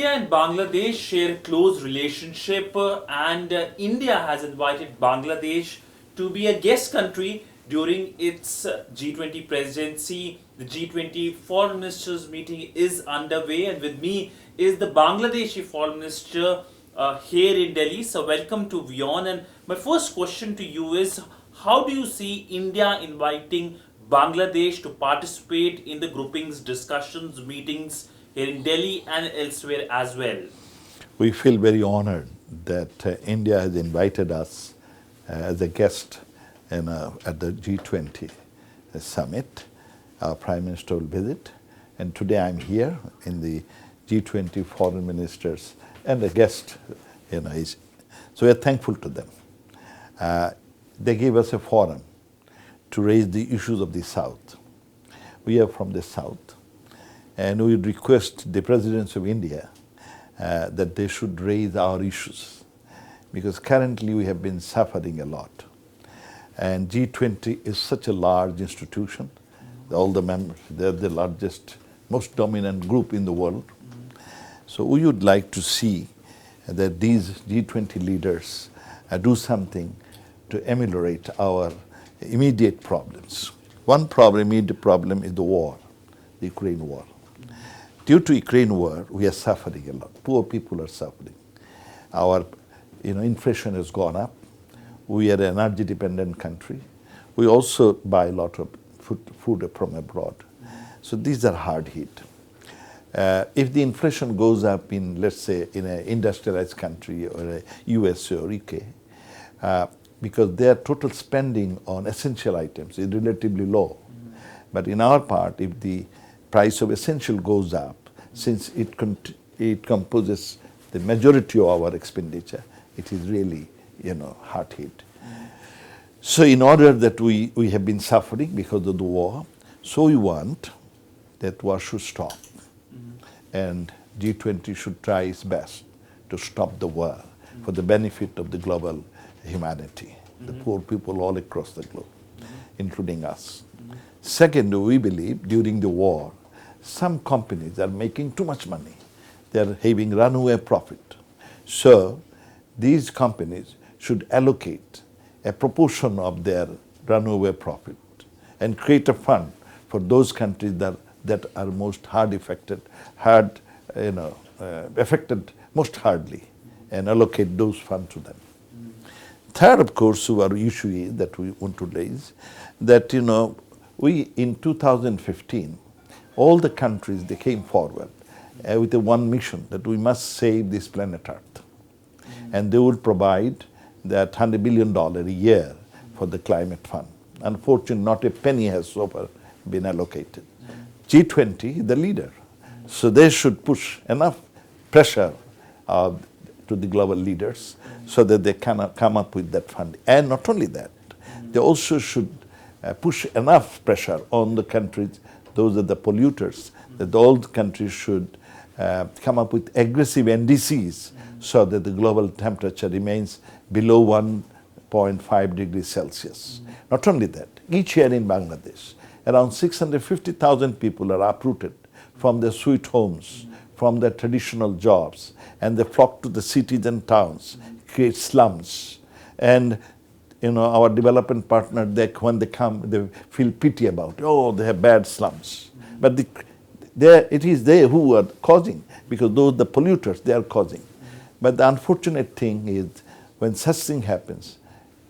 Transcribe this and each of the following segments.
India and Bangladesh share a close relationship and India has invited Bangladesh to be a guest country during its G20 presidency. The G20 Foreign Ministers meeting is underway, and with me is the Bangladeshi Foreign Minister here in Delhi. So welcome to WION, and my first question to you is, how do you see India inviting Bangladesh to participate in the groupings, discussions, meetings here in Delhi and elsewhere as well? We feel very honored that India has invited us as a guest at the G20 summit. Our Prime Minister will visit, and today I'm here in the G20 Foreign Ministers and a guest. So we are thankful to them. They gave us a forum to raise the issues of the South. We are from the South, and we would request the Presidency of India that they should raise our issues, because currently we have been suffering a lot. And G20 is such a large institution. All the members, they're the largest, most dominant group in the world. So we would like to see that these G20 leaders do something to ameliorate our immediate problems. One immediate problem is the war, the Ukraine war. Due to Ukraine war, we are suffering a lot. Poor people are suffering. Our inflation has gone up. We are an energy-dependent country. We also buy a lot of food from abroad. So these are hard hit. If the inflation goes up in, let's say, in an industrialized country or a USA or UK, because their total spending on essential items is relatively low. But in our part, if the price of essential goes up, since it composes the majority of our expenditure, it is really, hard hit. So in order that we have been suffering because of the war, so we want that war should stop. And G20 should try its best to stop the war for the benefit of the global humanity, the poor people all across the globe, including us. Second, we believe during the war, some companies are making too much money. They are having runaway profit. So these companies should allocate a proportion of their runaway profit and create a fund for those countries that are most affected most hardly, and allocate those funds to them. Third, of course, our issue is that we want to raise that, we in 2015, all the countries, they came forward with a one mission that we must save this planet Earth. And they would provide that $100 billion a year for the climate fund. Unfortunately, not a penny has so far been allocated. G20, the leader, so they should push enough pressure to the global leaders so that they can come up with that fund. And not only that, they also should push enough pressure on the countries, those are the polluters, that all the countries should come up with aggressive NDCs so that the global temperature remains below 1.5 degrees Celsius. Not only that, each year in Bangladesh, around 650,000 people are uprooted from their sweet homes, from their traditional jobs, and they flock to the cities and towns, create slums. And our development partner, when they come, they feel pity about, they have bad slums. But it is they who are causing, because those the polluters, they are causing. But the unfortunate thing is, when such thing happens,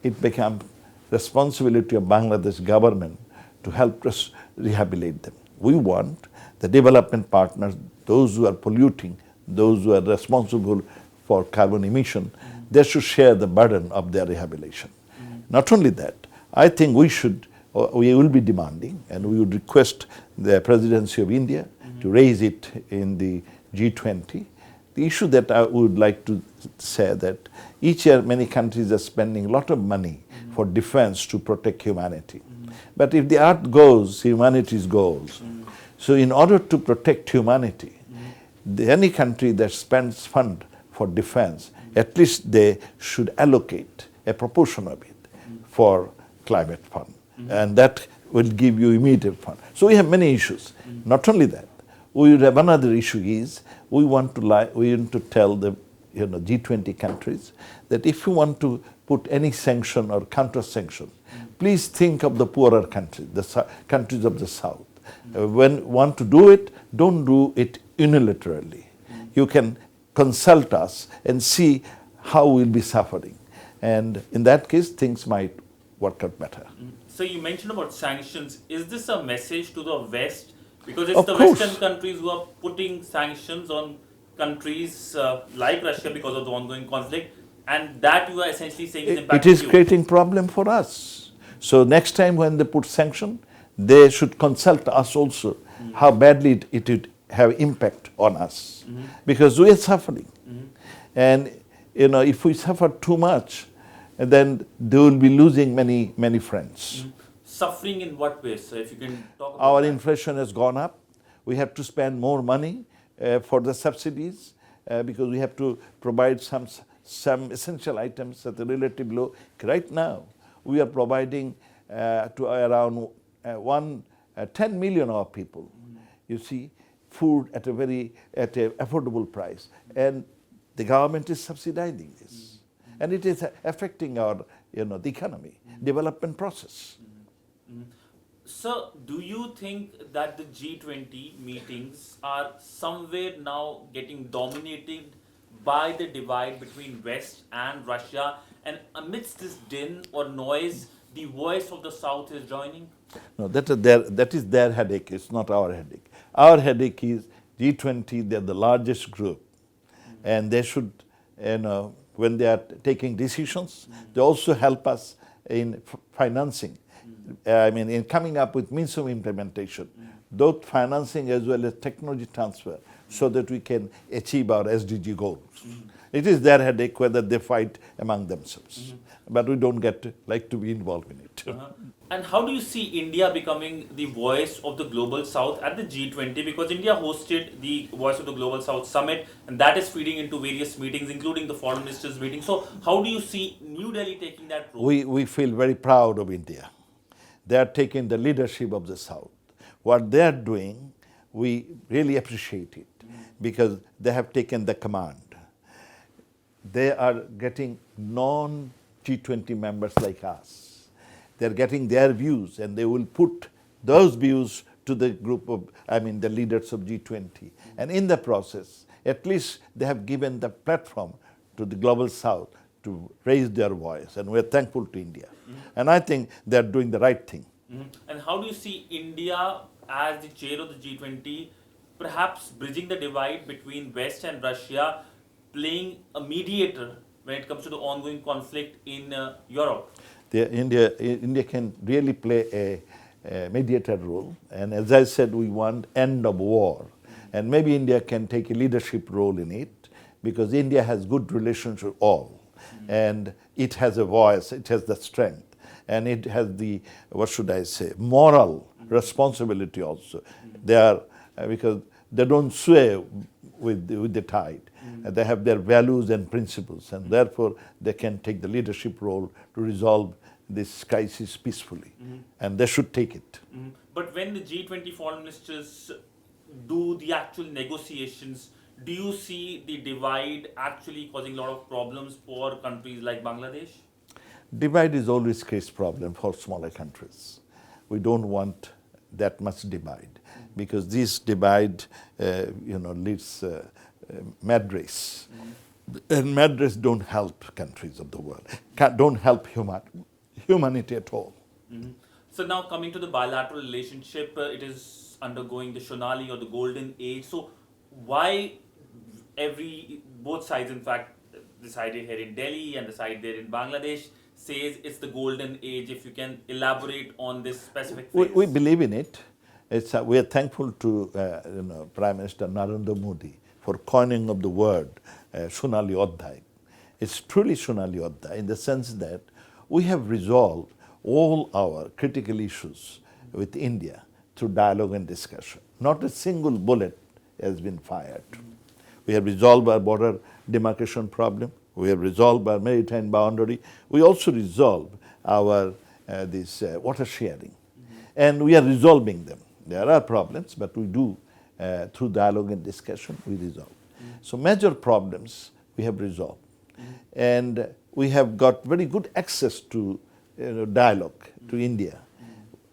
it becomes responsibility of Bangladesh government to help us rehabilitate them. We want the development partners, those who are polluting, those who are responsible for carbon emission, they should share the burden of their rehabilitation. Not only that, I think we will be demanding, and we would request the Presidency of India to raise it in the G20. The issue that I would like to say that each year many countries are spending a lot of money for defense to protect humanity. But if the earth goes, humanity goes. So in order to protect humanity, any country that spends fund for defense, at least they should allocate a proportion of it for climate fund. And that will give you immediate fund. So we have many issues. Not only that, we have another issue is we want to tell the G20 countries that if you want to put any sanction or counter-sanction, please think of the poorer countries, the countries of the South. When you want to do it, don't do it unilaterally. You can consult us and see how we'll be suffering. And in that case, things might work out better. So you mentioned about sanctions. Is this a message to the West? Because it's Of the course. Western countries who are putting sanctions on countries like Russia because of the ongoing conflict, and that you are essentially saying is impacting It is you. creating problem for us. So next time when they put sanction, they should consult us also how badly it would have impact on us, because we are suffering. And if we suffer too much, then they will be losing many friends. Suffering in what way, sir? If you can talk about Our that. inflation has gone up. We have to spend more money for the subsidies because we have to provide some essential items at a relative low. Right now, we are providing to around 10 million of people, you see, food at a affordable price, and the government is subsidizing this, and it is affecting our the economy, development process. Sir, do you think that the G20 meetings are somewhere now getting dominated by the divide between West and Russia, and amidst this din or noise, the voice of the South is joining? No, that is their headache. It's not our headache. Our headache is G20. They're the largest group, and they should, when they are taking decisions, they also help us in financing. In coming up with means of implementation, both financing as well as technology transfer, so that we can achieve our SDG goals. It is their headache whether they fight among themselves, but we don't like to be involved in it. And how do you see India becoming the voice of the Global South at the G20? Because India hosted the Voice of the Global South Summit, and that is feeding into various meetings, including the foreign ministers' meeting. So how do you see New Delhi taking that role? We feel very proud of India. They are taking the leadership of the South. What they are doing, we really appreciate it, because they have taken the command. They are getting non-G20 members like us. They are getting their views, and they will put those views to the group of, the leaders of G20. And in the process, at least they have given the platform to the Global South to raise their voice, and we are thankful to India. And I think they are doing the right thing. And how do you see India as the chair of the G20, perhaps bridging the divide between West and Russia, playing a mediator when it comes to the ongoing conflict in Europe? India can really play a mediator role, and as I said, we want end of war, and maybe India can take a leadership role in it, because India has good relations with all, and it has a voice, it has the strength, and it has the, moral responsibility also. They are, because they don't sway with the tide. They have their values and principles, and therefore they can take the leadership role to resolve this crisis peacefully, and they should take it. But when the G20 foreign ministers do the actual negotiations, do you see the divide actually causing a lot of problems for countries like Bangladesh? Divide is always creates problem for smaller countries. We don't want that much divide, because this divide, leads mad race. And mad race don't help countries of the world, don't help humanity at all. So now coming to the bilateral relationship, it is undergoing the Shonali or the golden age. So why both sides, in fact, the side here in Delhi and the side there in Bangladesh, says it's the golden age? If you can elaborate on this specific phase. We believe in it. We are thankful to Prime Minister Narendra Modi for coining of the word Shonali Adhyay. It's truly Shonali Adhyay in the sense that we have resolved all our critical issues with India through dialogue and discussion. Not a single bullet has been fired. We have resolved our border demarcation problem. We have resolved our maritime boundary. We also resolved our water sharing, and we are resolving them. There are problems, but we do through dialogue and discussion we resolve. So major problems we have resolved. And we have got very good access to dialogue to India.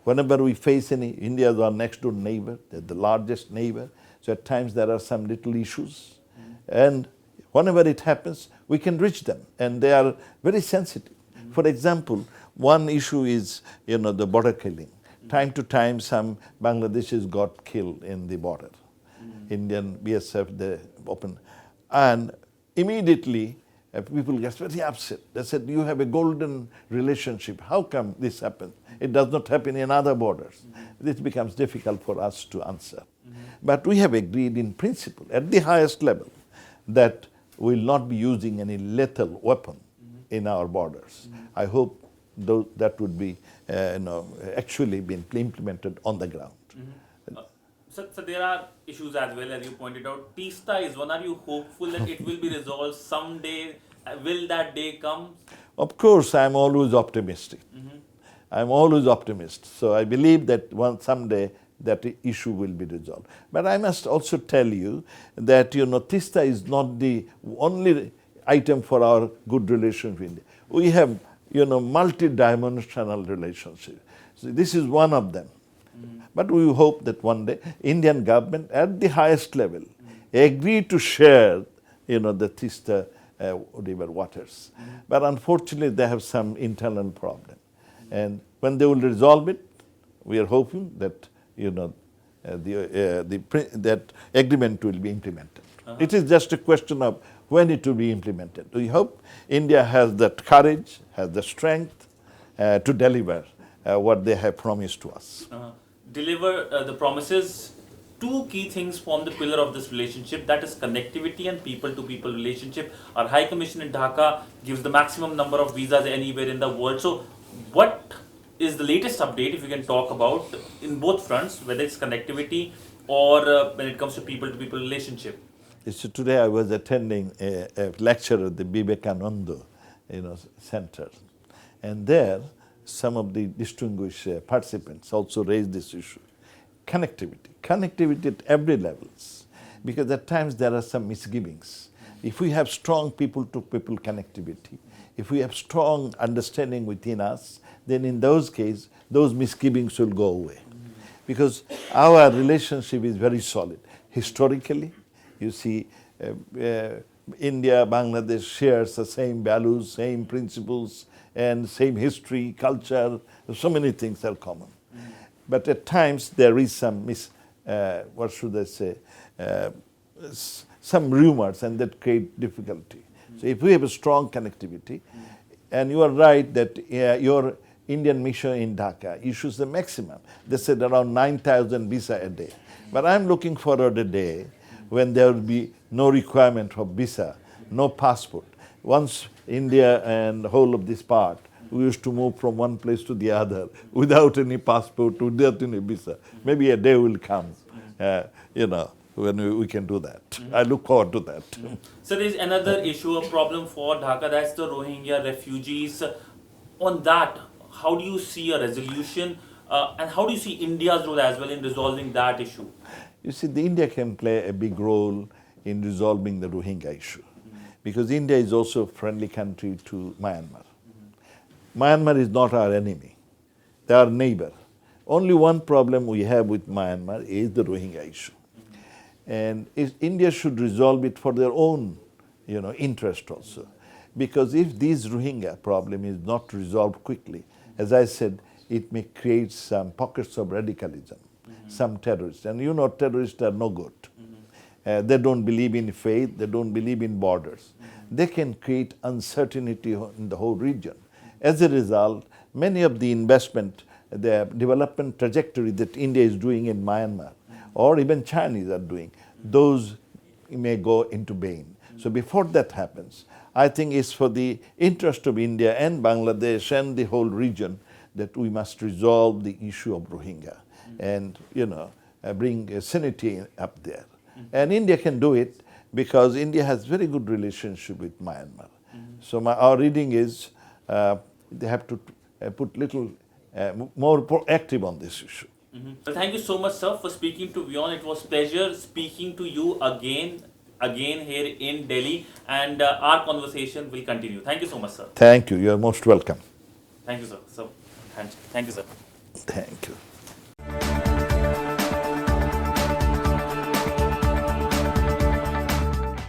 Whenever we face any, India is our next door neighbor, they're the largest neighbor. So at times there are some little issues. And whenever it happens, we can reach them. And they are very sensitive. For example, one issue is, the border killing. Time to time, some Bangladeshis got killed in the border. Indian BSF, they opened. And immediately, people get very upset. They said, you have a golden relationship. How come this happens? It does not happen in other borders. This becomes difficult for us to answer. But we have agreed in principle, at the highest level, that we will not be using any lethal weapon in our borders. I hope that would be actually been implemented on the ground. So there are issues as well, as you pointed out. Tista is one. Are you hopeful that it will be resolved someday? Will that day come? Of course, I am always optimistic. I am always optimist. So I believe that someday that issue will be resolved. But I must also tell you that Tista is not the only item for our good relation with India. We have multi-dimensional relationship. So this is one of them. But we hope that one day Indian government at the highest level agree to share the Tista river waters. But unfortunately they have some internal problem. And when they will resolve it, we are hoping that that agreement will be implemented. It is just a question of when it will be implemented. We hope India has that courage, has the strength to deliver what they have promised to us. Deliver the promises. Two key things form the pillar of this relationship, that is connectivity and people-to-people relationship. Our High Commission in Dhaka gives the maximum number of visas anywhere in the world. So what is the latest update, if you can talk about, in both fronts, whether it's connectivity or when it comes to people-to-people relationship? So today I was attending a lecture at the Vivekananda Center, and there some of the distinguished participants also raised this issue. Connectivity at every levels, because at times there are some misgivings. If we have strong people-to-people connectivity, if we have strong understanding within us, then in those cases, those misgivings will go away. Because our relationship is very solid. Historically, you see, India, Bangladesh shares the same values, same principles, and same history, culture, so many things are common. But at times there is some some rumors, and that create difficulty. So if we have a strong connectivity, and you are right that your Indian mission in Dhaka issues the maximum. They said around 9,000 visa a day. But I'm looking forward a day when there will be no requirement for visa, no passport. Once India and the whole of this part, we used to move from one place to the other without any passport, without any visa. Maybe a day will come, when we can do that. I look forward to that. So there is another issue, a problem for Dhaka, that's the Rohingya refugees. On that, how do you see a resolution and how do you see India's role as well in resolving that issue? You see, India can play a big role in resolving the Rohingya issue, because India is also a friendly country to Myanmar. Myanmar is not our enemy. They are neighbor. Only one problem we have with Myanmar is the Rohingya issue. And India should resolve it for their own interest also. Because if this Rohingya problem is not resolved quickly, as I said, it may create some pockets of radicalism, some terrorists. And terrorists are no good. They don't believe in faith, they don't believe in borders. They can create uncertainty in the whole region. As a result, many of the investment, the development trajectory that India is doing in Myanmar, or even Chinese are doing, those may go into vain. So before that happens, I think it's for the interest of India and Bangladesh and the whole region that we must resolve the issue of Rohingya and bring sanity up there. And India can do it because India has very good relationship with Myanmar. So our reading is they have to put little more proactive on this issue. Well, thank you so much, sir, for speaking to WION. It was pleasure speaking to you again. again here in Delhi, and our conversation will continue. Thank you so much, sir. Thank you. You are most welcome. Thank you, sir. So, thank you, sir. Thank you.